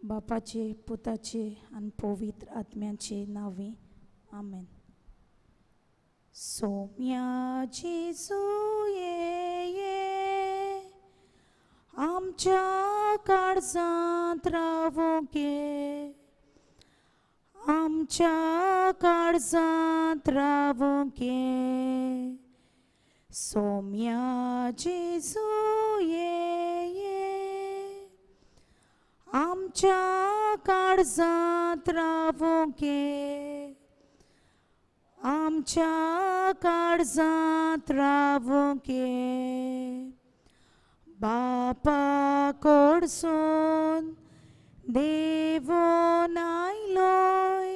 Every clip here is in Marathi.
बापाचे, पुताचे आणि पवित्र आत्म्याचे नावे आमेन. सौम्या जेजू ये आमच्या काळजात रावो घे, आमच्या काळजात रावो घे. सौम्या जेजू ये आमच्या काळजात रावो घे, आमच्या काळजात रावो घे. बापा कडसून देवो नायलोय,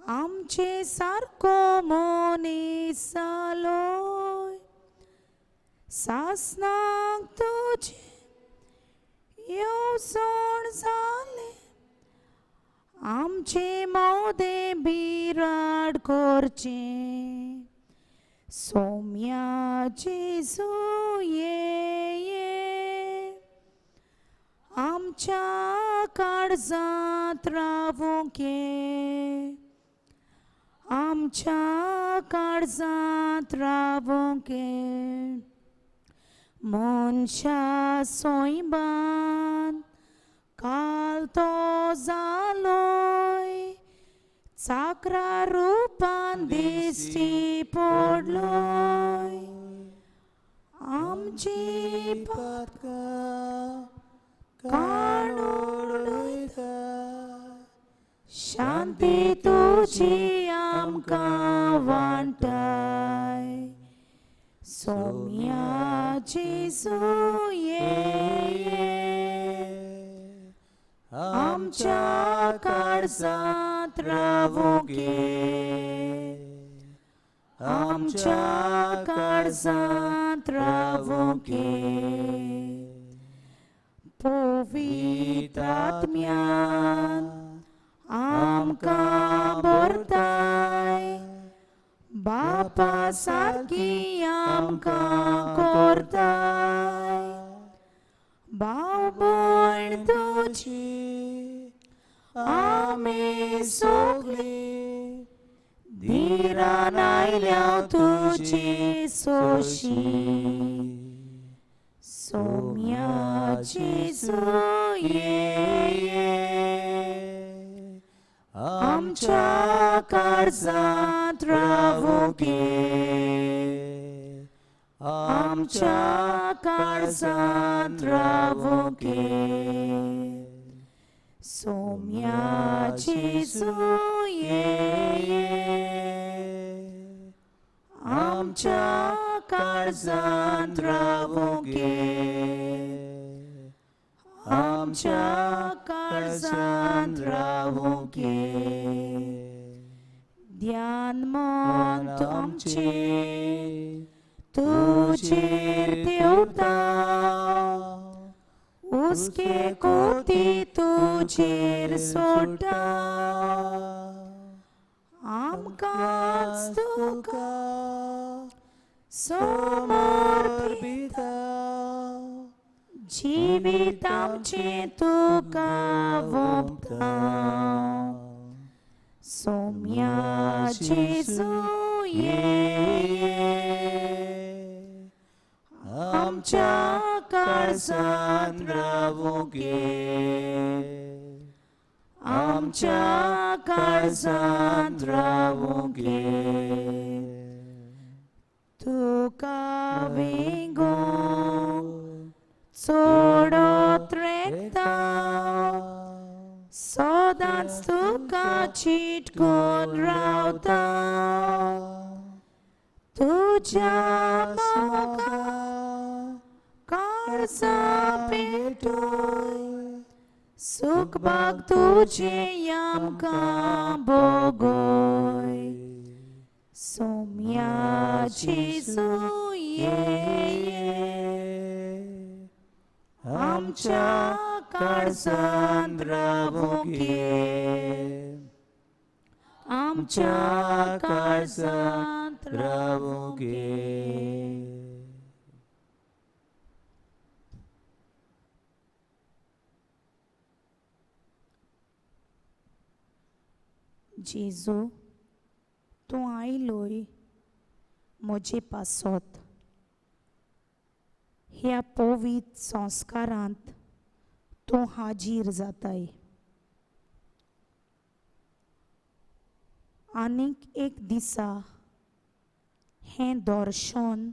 आमचे सारको मनीस जालोय. सासनाक तुझे येवसण जाले, आमचे मोदे बिराड करचे. सौम्या जेजू ये आमच्या काळजात रावो घे, आमच्या काळजात रावो घे. मनशा सोयबान काल तो जालोय, चाकरा रूपान दिश्टी पडलोय. आमची पातकां काडून उडयता, शांती तुझी आमकां वांटाय. सौम्या जेजू ये आमच्या काळजात रावो घे, आमच्या काळजात रावो घे. पवित्र आत्म्यान आमकां भरताय, बापा सारकी आमकां करताय. भाव भयण तुजी आमी सगळी, धीरान आयल्या तुजी सोशी. सौम्या जेजू ये आमच्या काळजात रावो घे, आमच्या काळजात रावो घे. सौम्या जेजू ये आमच्या काळजात रावो घे, आमच्या काळजात रावो घे. ध्यान मन आमचे तुझेर देवता, उसके कोती तुझेर सोडटा. आमकां तुका समर्पिता, जिवीत आमचे तुका वोगता. सौम्या जेजू ये आमच्या काळजात रावो घे, आमच्या काळजात रावो घे. तुका वेगो चोडोत रेखता, सदांच तुका चिटकून रावता. तुझ्या मोगा काळजा पेटोय, सुख भाग तुझे आमकां भोगोय. सौम्या जेजू ये आमच्या काळजात रावो घे, आमच्या काळजात रावो घे. जेजू तूं आयलोय म्हजे पासत. ह्या पवित्र संस्कारांत तूं हाजीर जाताय. आनीक एक दिसा हें दर्शन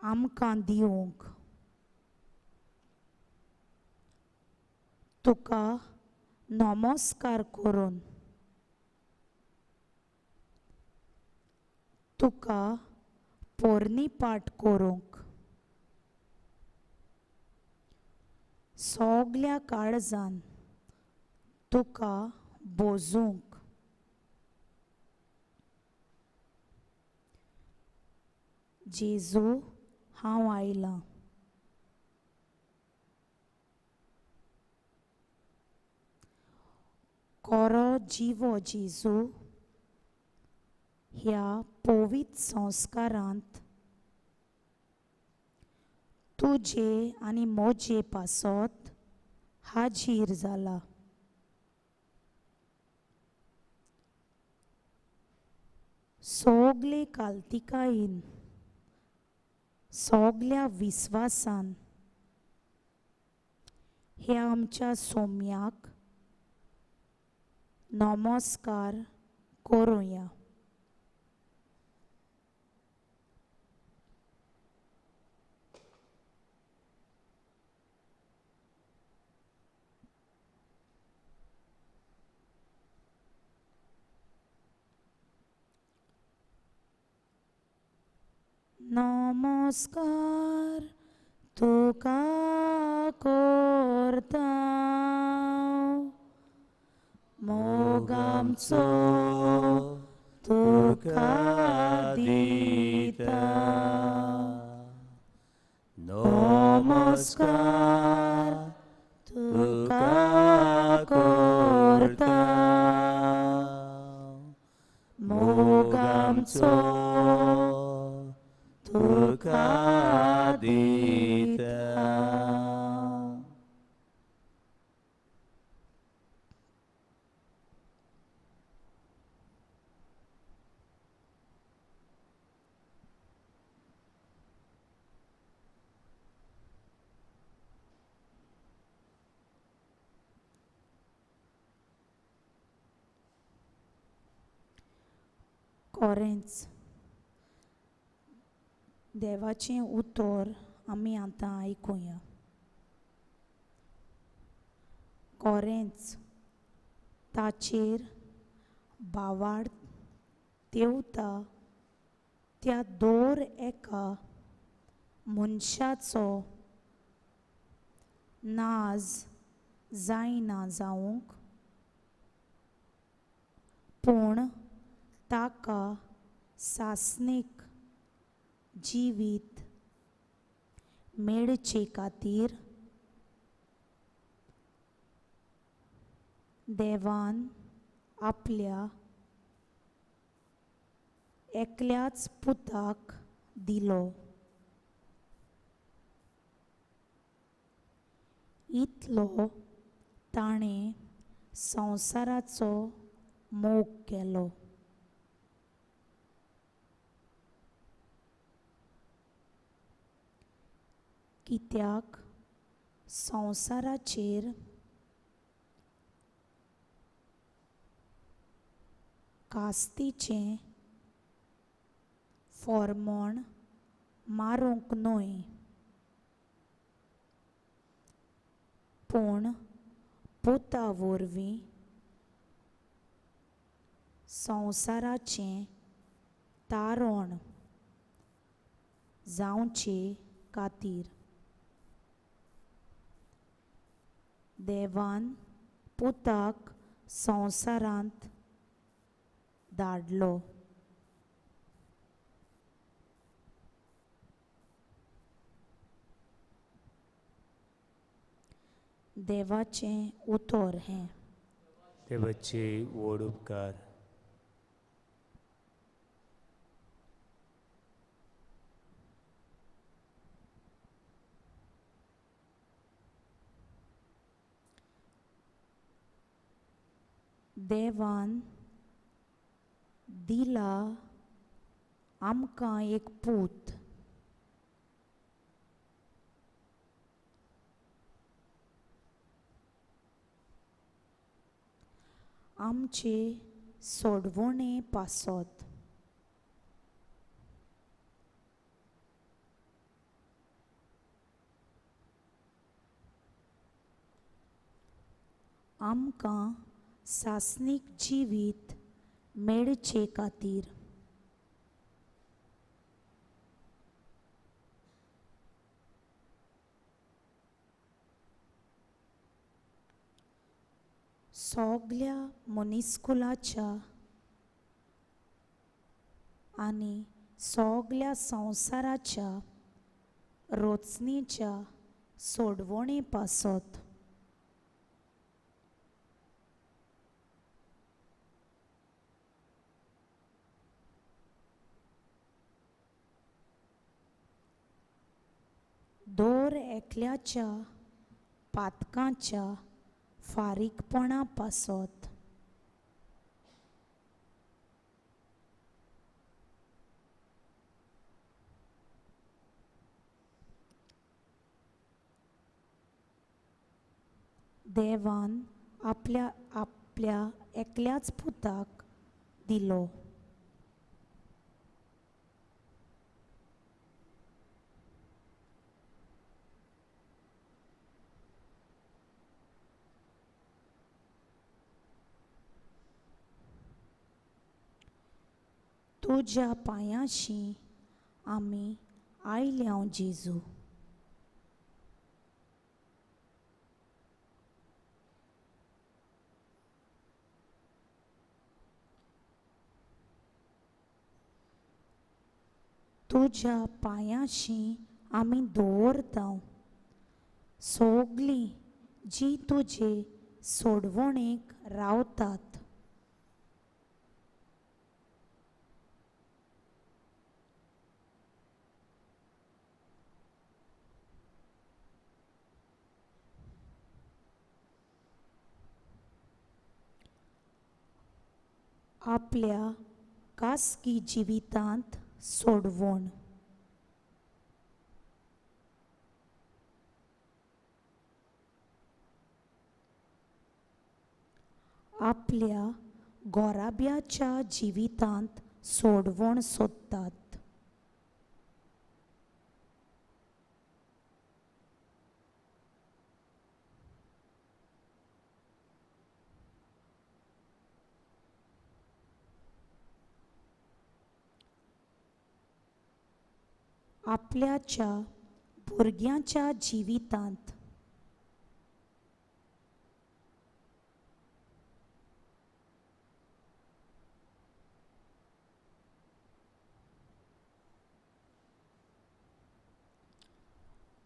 आमकां दिवंक तुका नमस्कार करून तुका पोरनीपाट करूंक सगल्या काळजान तुका बोजूंक जेजू हांव आयलां. खरो जिवो जेजू ह्या पवित्र संस्कारांत तुजे आनी म्हजे पासत हाजीर जाला. सगले काल्तिकायेन सगल्या विस्वासान ह्या आमच्या सोम्याक नमस्कार करुया. नमस्कार तुका करता मोग आमचो तुका दिता. नमस्कार तुका करता मोग आमचो तुका दिता. कोरेंच देवाचें उतर आमी आतां आयकुया. कोरेंच ताचेर बावाड तेवता त्या दर एका मनशाचो नाज जायना जावंक पूण ताका सासणीक जिवीत मेळचे खातीर देवान आपल्या एकल्याच पुताक दिलो. इतलो ताणें संवसाराचो मोग केलो. कित्याक संवसाराचेर कास्तीचें फर्मोण मारूंक न्हय पूण पुता वरवीं संवसाराचें तारण जावचे खातीर देवान पुताक संवसारांत धाडलो. देवाचें उतर हें. देवाचे व्हड उपकार. देवान दिला आमकां एक पूत, आमचे सोडवणे पासत. आमकां सासनीक जिवीत मेळचे खातीर सगल्या मनीसकुलाच्या आनी सगल्या संवसाराच्या रोचणीच्या सोडवणे पासत. दर एकल्याच्या पातकांच्या फारीकपणा पासत. देवान आपल्या एकल्याच पुताक दिलो. तुज्या पांयाशी आमी आयल्या जेजू. तुज्या पांयाशी आमी दवरता सगलीं जीं तुजे सोडवणेक रावतात. आपल्या खासगी जिवितांत सोडवण. आपल्या गोराब्याच्या जिवितांत सोडवण सोदतात. आपल्याच्या भुरग्यांच्या जिवितांत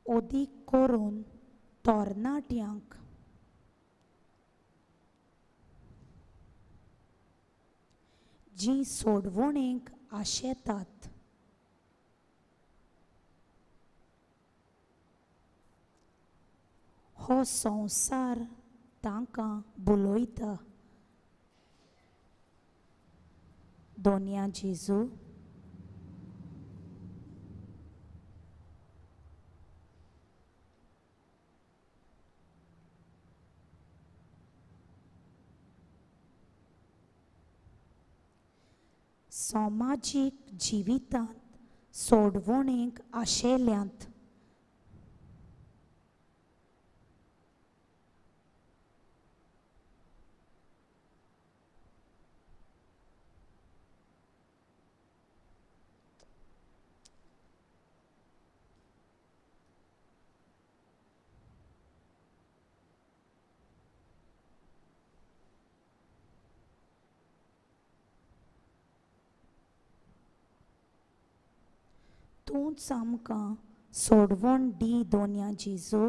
अदीक करून तरणाट्यांक जीं सोडवणेक आशेतात हो संवसार तांकां बुलयता. दोनया जेजू. समाजीक जिवितांत सोडवणेक आशेल्यांत तूंच आमकां सोडवण दी. दोनया जेजू.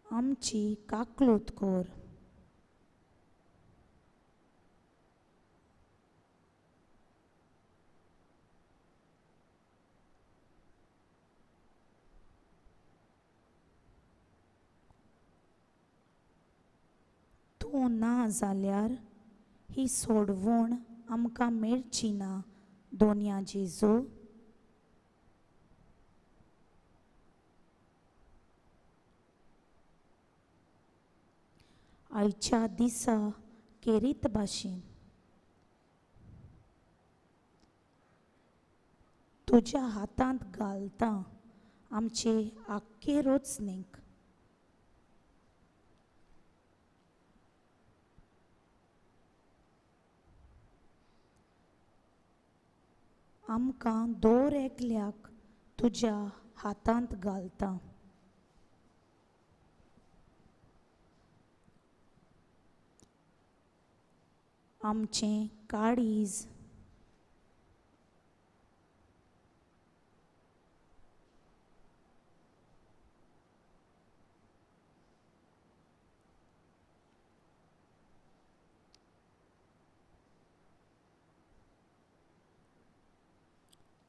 आमची काकलूत कर. तूं ना जाल्यार ही सोडवण आमकां मेळची ना दोनया जेजू. आयच्या दिसा केरीत भाशेन तुज्या हातांत घालता आमचे आख्खे रोचणेक. आमकां दर एकल्याक तुज्या हातांत घालता. आमचें काळीज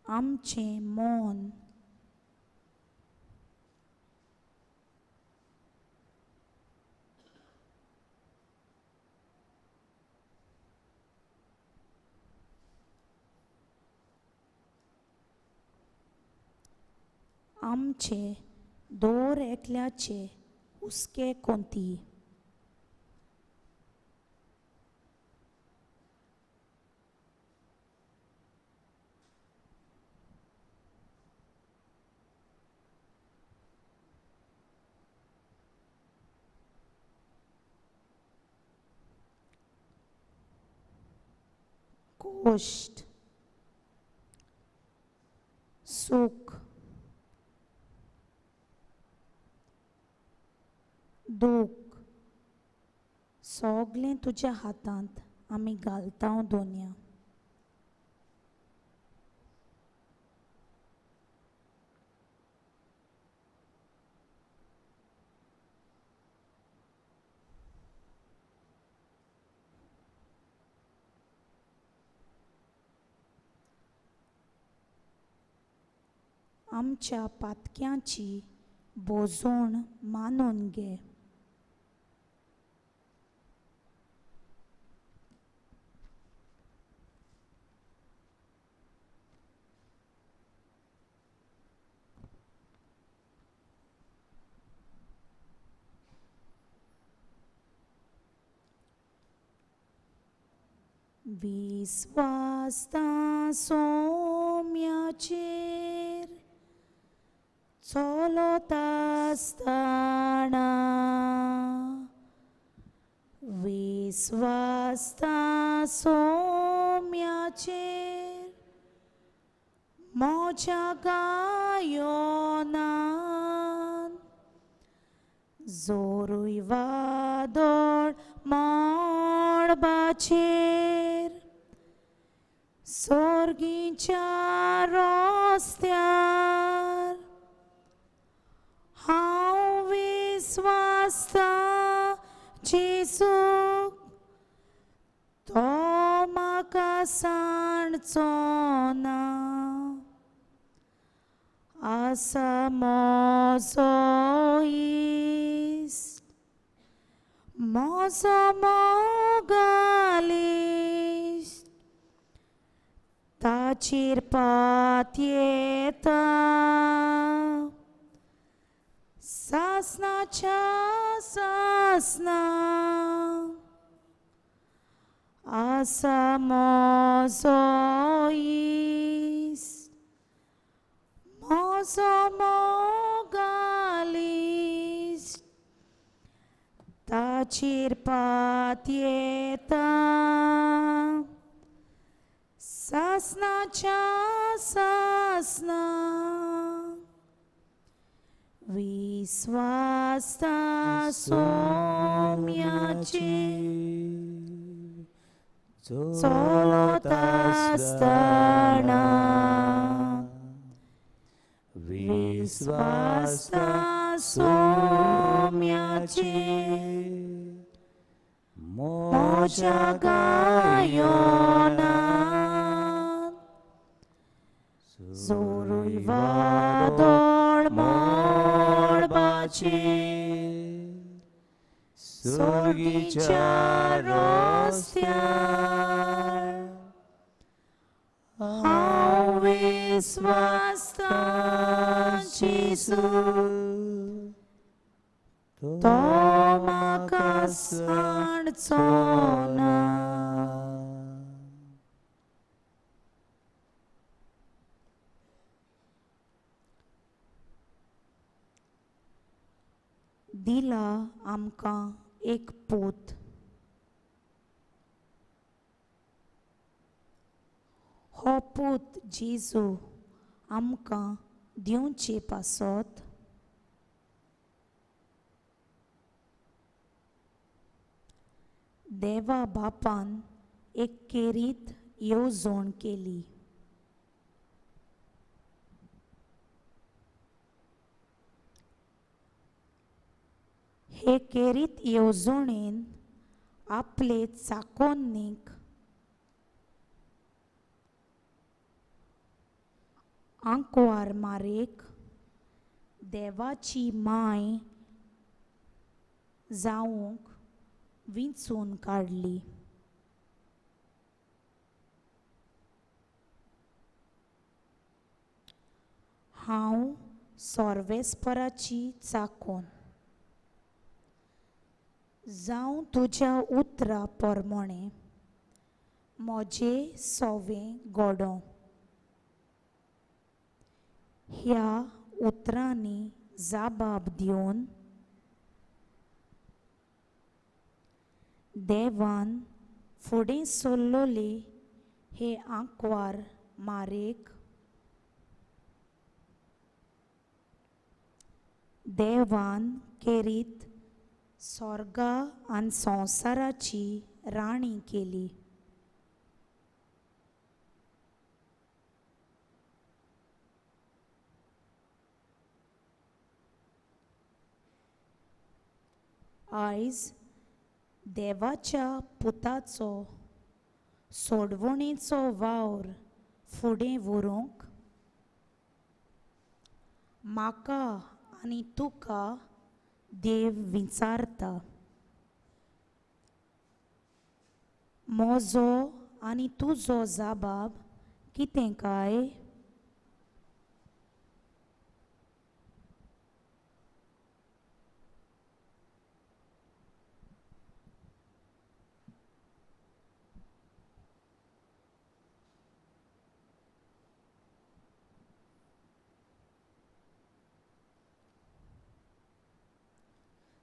आमचें मन आमचे दर एकल्याचे हुस्के कोंती. कोश्ट सूख दूख सगलें तुज्या हातांत आमी घालता दोनया. आमच्या पातक्यांची बोजोण मानून घे. विस्वासता सोम्याचेर चलत आसतना विस्वासता सोम्याचेर म्हज्या गायोनान जोरूय वादळ मळबाचेर सोर्गीच्या रस्त्यार हांव विस्वासता जेजूक तो म्हाका सांडचो ना. आसा म्हजो इश्ट म्हजो मोगालीश्ट ताचेर पात येता सासनाच्या सासना. आसा म्हजो इश्ट म्हजो मोगालीश्ट ताचेर पात येता सासनाच्या सासना. विस्वासता सोम्याचेर चलत आसतना विस्वासता सोम्याचेर म्हज्या गायोनान जोरूय वादळ मळबाचेर सोर्गीच्या रस्त्यार हांव विस्वासता जेजू तो म्हाका सांडचो ना. दिला आमकां एक पूत, हो पूत जेजू आमकां दिवचे पासत देवा बापान एक केरीत येवजण केली. हे केरीत येवजणेन आपले चाकोन्नीक आंकवार मारेक देवाची माय जावंक विंचून काडली. हांव सोर्वेस्पराची चाकोन जावं तुज्या उतरा पोरमोणें म्हजें सोवें गोडो. ह्या उतरांनी जाबाब दिवन देवान फुडें सरलोले हे आंकवार मारेक देवान केरीत स्वर्गा आनी संवसाराची राणी केली. आयज देवाच्या पुताचो सोडवणेचो वावर फुडें व्हरूंक म्हाका आनी तुका देव विचारता. म्हजो आनी तुजो जाबाब कितें काय?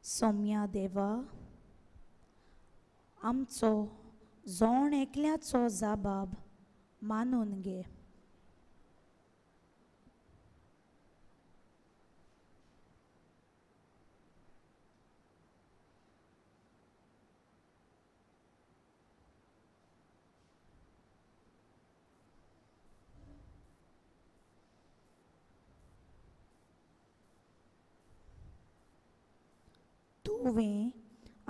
सौम्या देवा, आमचो जोण एकल्याचो जाबाब मानून घे. तुवें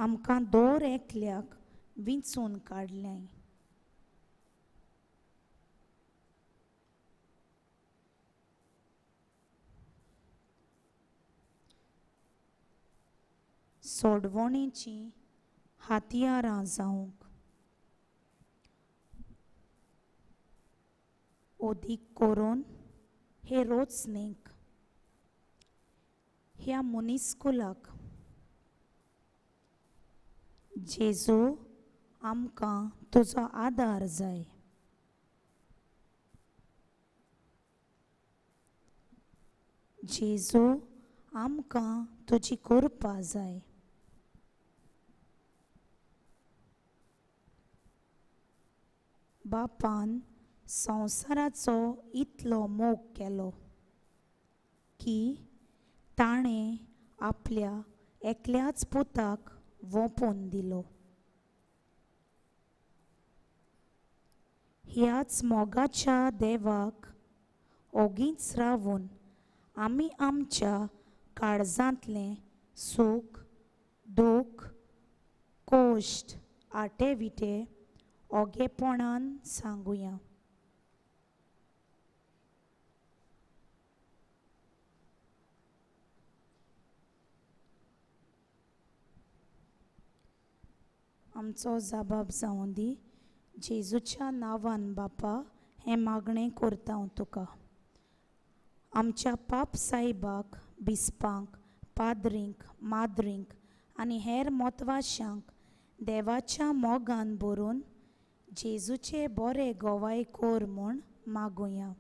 आमकां दर एकल्याक विंचून काडलें. सोडवणेचीं हातयारां जावंक ओदीक करून हे रोचणेक ह्या मुनिस्कुलाक जेजू आमकां तुजो आदार जाय. जेजू आमकां तुजी कृपा जाय. बापान संवसाराचो इतलो मोग केलो की ताणें आपल्या एकल्याच पुताक वोपोवन दिलो. ह्याच मोगाच्या देवाक ओगीच रावून आमी आमच्या काळजांतलें सूख दूख कोश्ट आटेविटे ओगेपणान सांगुया. आमचो जबाब जावं दी. जेजूच्या नांवान बापा हें मागणें करता हांव तुका. आमच्या पाप साहिबाक, बिस्पांक, पाद्रींक, माद्रींक आनी हेर मोतवाशांक देवाच्या मोगान बरोवन जेजूचे बरें गोवाय कोर म्हूण मागुया.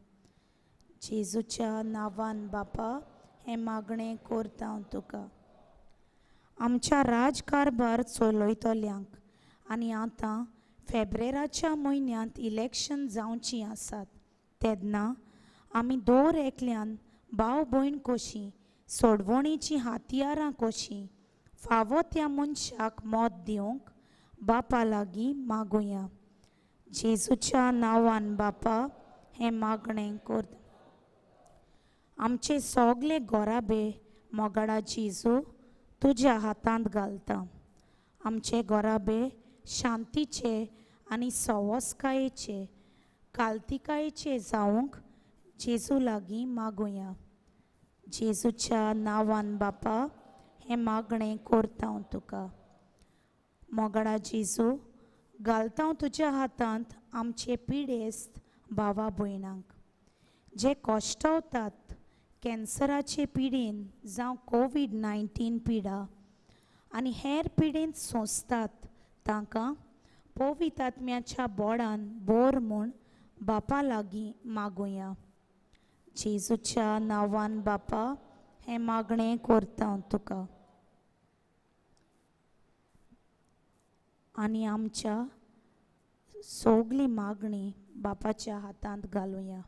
जेजूच्या नांवान बापा हें मागणें करता हांव तुका. आमच्या राजकारभार चलयतल्यांक आनी आतां फेब्रेराच्या म्हयन्यांत इलेक्शन जावचीं आसात तेन्ना आमी दर एकल्यान भाव भयण कशीं, सोडवणीचीं हातयारां कशीं फावो त्या मनशाक मत दिवंक बापा लागीं मागुया. जेजूच्या नांवान बापा हें मागणें करता. आमचे सोगले गोराबे मोगाडा जेजू तुज्या हातांत घालता. आमचे गोराबे शांतीचे आनी सवस्कायेचे, काल्तिकायेचे जावंक जेजू लागीं मागुया. जेजूच्या नांवान बापा हें मागणें करता हांव तुका. मोगाडा जेजू घालता हांव तुज्या हातांत आमचे पिडेस्त भावा भयणांक जे कोश्टावतात कॅन्सराचे पिडेन जावं कोवीड-19 पिडा आनी हेर पिडेंत सोंसतात तांकां पवित्र आत्म्याच्या बोडान बोर म्हूण बापा लागीं मागुया. जेजूच्या नांवान बापा हें मागणें करता हांव तुका. आनी आमच्या सोगली मागणी बापाच्या हातांत घालुया.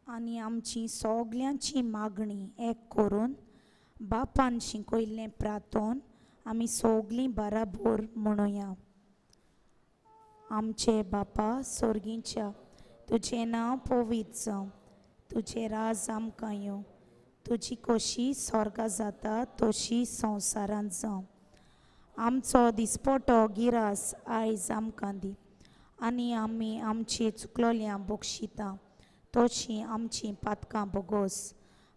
आनी आमची सोगल्यांची मागणी एक करून बापान शिकयल्लें प्रार्थोन आमी सोगलीं बाराबोर म्हणुया. आमचे बापा सोर्गींच्या, तुजें नांव पवित्र जावं, तुजें राज आमकां येवं, तुजी कशी स्वर्गा जाता तशी संवसारांत जावं. आमचो दिसपटो गिरास आयज आमकां दी आनी आमी आमची चुकलोल्यांक बक्षिता तशीं आमचीं पातकां बोगोस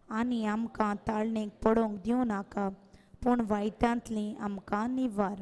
आनी आमकां ताळणेक पडोवंक दिवं नाका पूण वायटांतलीं आमकां निवार.